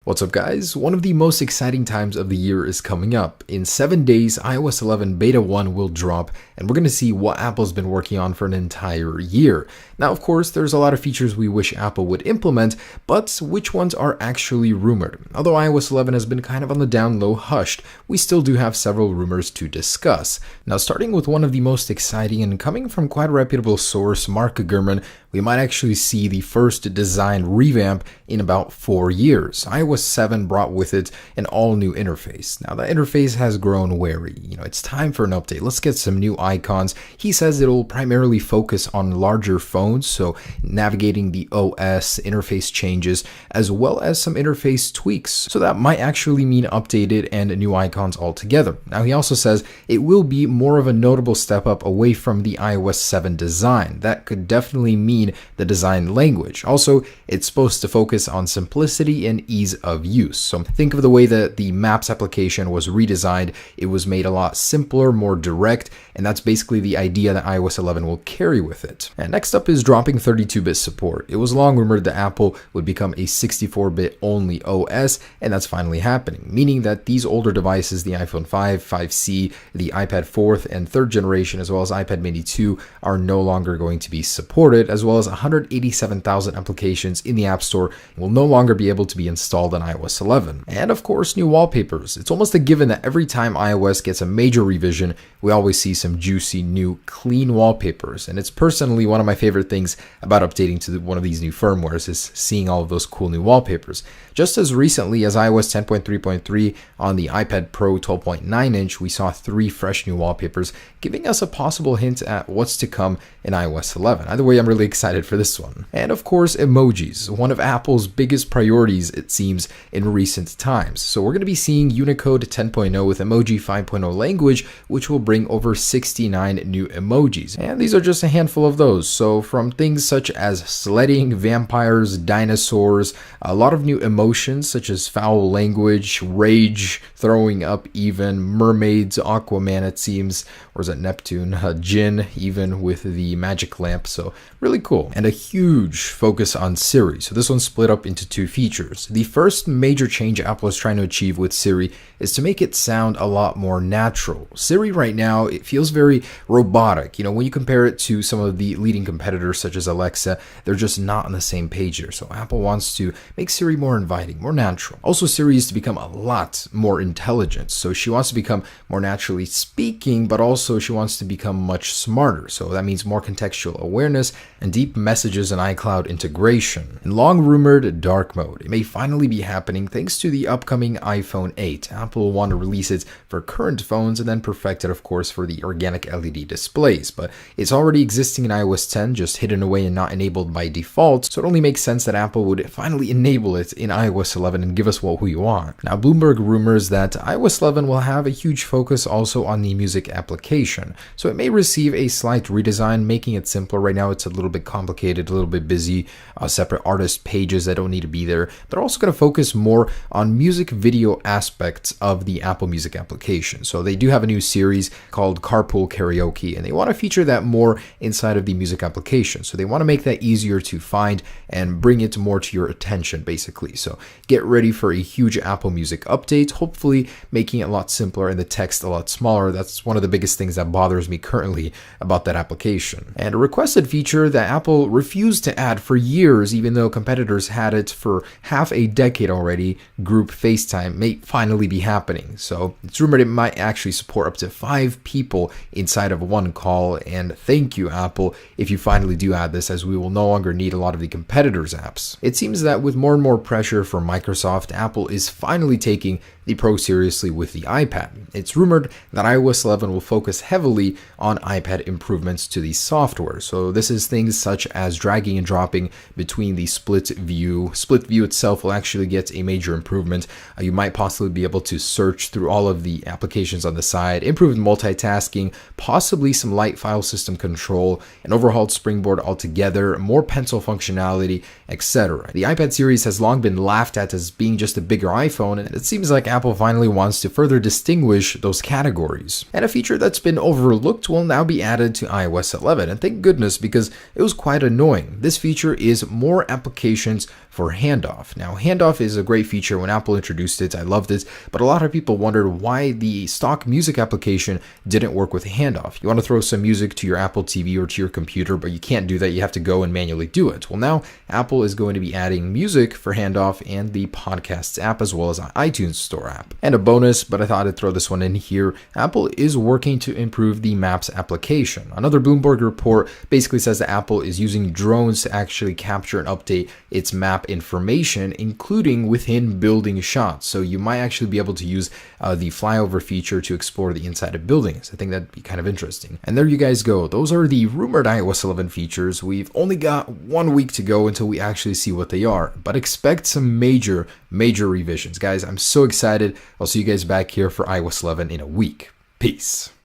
What's up guys? One of the most exciting times of the year is coming up. In 7 days, iOS 11 Beta 1 will drop, and we're going to see what Apple's been working on for an entire year. Now, of course, there's a lot of features we wish Apple would implement, but which ones are actually rumored? Although iOS 11 has been kind of on the down low hushed, we still do have several rumors to discuss. Now, starting with one of the most exciting and coming from quite a reputable source, Mark Gurman, we might actually see the first design revamp in about 4 years. iOS 7 brought with it an all-new interface. Now, that interface has grown wary. It's time for an update. Let's get some new icons. He says it'll primarily focus on larger phones, so navigating the OS, interface changes, as well as some interface tweaks. So that might actually mean updated and new icons altogether. Now, he also says it will be more of a notable step up away from the iOS 7 design. That could definitely mean the design language. Also, it's supposed to focus on simplicity and ease of use. So think of the way that the Maps application was redesigned. It was made a lot simpler, more direct, and that's basically the idea that iOS 11 will carry with it. And next up is dropping 32-bit support. It was long rumored that Apple would become a 64-bit only OS, and that's finally happening, meaning that these older devices, the iPhone 5, 5C, the iPad 4th and 3rd generation, as well as iPad mini 2, are no longer going to be supported, as well as 187,000 applications in the App Store will no longer be able to be installed on iOS 11. And of course, new wallpapers. It's almost a given that every time iOS gets a major revision, we always see some juicy, new, clean wallpapers. And it's personally one of my favorite things about updating to one of these new firmwares is seeing all of those cool new wallpapers. Just as recently as iOS 10.3.3 on the iPad Pro 12.9-inch, we saw 3 fresh new wallpapers, giving us a possible hint at what's to come in iOS 11. Either way, I'm really excited for this one. And of course, emojis, one of Apple's biggest priorities, it seems, in recent times. So we're going to be seeing Unicode 10.0 with Emoji 5.0 language, which will bring over 69 new emojis. And these are just a handful of those. So from things such as sledding, vampires, dinosaurs, a lot of new emotions such as foul language, rage, throwing up even, mermaids, Aquaman it seems, or is it Neptune, Jinn, even with the magic lamp. So really cool. And a huge focus on Siri. So this one's split up into 2 features. The first major change Apple is trying to achieve with Siri is to make it sound a lot more natural. Siri right now, it feels very robotic. When you compare it to some of the leading competitors such as Alexa, they're just not on the same page here. So Apple wants to make Siri more inviting, more natural. Also, Siri is to become a lot more intelligent. So she wants to become more naturally speaking, but also she wants to become much smarter. So that means more contextual awareness and deep messages and iCloud integration. And long rumored dark mode. It may finally be happening thanks to the upcoming iPhone 8. Apple will want to release it for current phones and then perfect it, of course, for the organic LED displays. But it's already existing in iOS 10, just hidden away and not enabled by default. So it only makes sense that Apple would finally enable it in iOS 11 and give us what we want. Now, Bloomberg rumors that iOS 11 will have a huge focus also on the music application. So it may receive a slight redesign, making it simpler. Right now, it's a little bit complicated, a little bit busy, separate artist pages that don't need to be there. They're also going to focus more on music video aspects of the Apple Music application. So they do have a new series called Carpool Karaoke, and they want to feature that more inside of the music application. So they want to make that easier to find and bring it more to your attention, basically. So get ready for a huge Apple Music update, hopefully making it a lot simpler and the text a lot smaller. That's one of the biggest things that bothers me currently about that application. And a requested feature that Apple refused to add for years, even though competitors had it for half a decade already, group FaceTime, may finally be happening. So it's rumored it might actually support up to 5 people inside of one call. And thank you, Apple, if you finally do add this, as we will no longer need a lot of the competitors' apps. It seems that with more and more pressure from Microsoft, Apple is finally taking the Pro seriously with the iPad. It's rumored that iOS 11 will focus heavily on iPad improvements to the software. So this is things such as dragging and dropping between the split view. Split view itself will actually get a major improvement. You might possibly be able to search through all of the applications on the side, improved multitasking, possibly some light file system control, an overhauled Springboard altogether, more pencil functionality, etc. The iPad series has long been laughed at as being just a bigger iPhone, and it seems like Apple finally wants to further distinguish those categories. And a feature that's been overlooked will now be added to iOS 11, and thank goodness, because it was quite annoying. This feature is more applications for handoff. Now, handoff is a great feature. When Apple introduced it, I loved it, but a lot of people wondered why the stock music application didn't work with handoff. You want to throw some music to your Apple TV or to your computer, but you can't do that. You have to go and manually do it. Well, now Apple is going to be adding music for handoff and the Podcasts app as well as iTunes Store app. And a bonus, but I thought I'd throw this one in here, Apple is working to improve the Maps application. Another Bloomberg report basically says that Apple is using drones to actually capture and update its map information, including within building shots. So you might actually be able to use the flyover feature to explore the inside of buildings. I think that'd be kind of interesting. And there you guys go. Those are the rumored iOS 11 features. We've only got 1 week to go until we actually see what they are, but expect some major revisions. Guys, I'm so excited. I'll see you guys back here for iOS 11 in a week. Peace.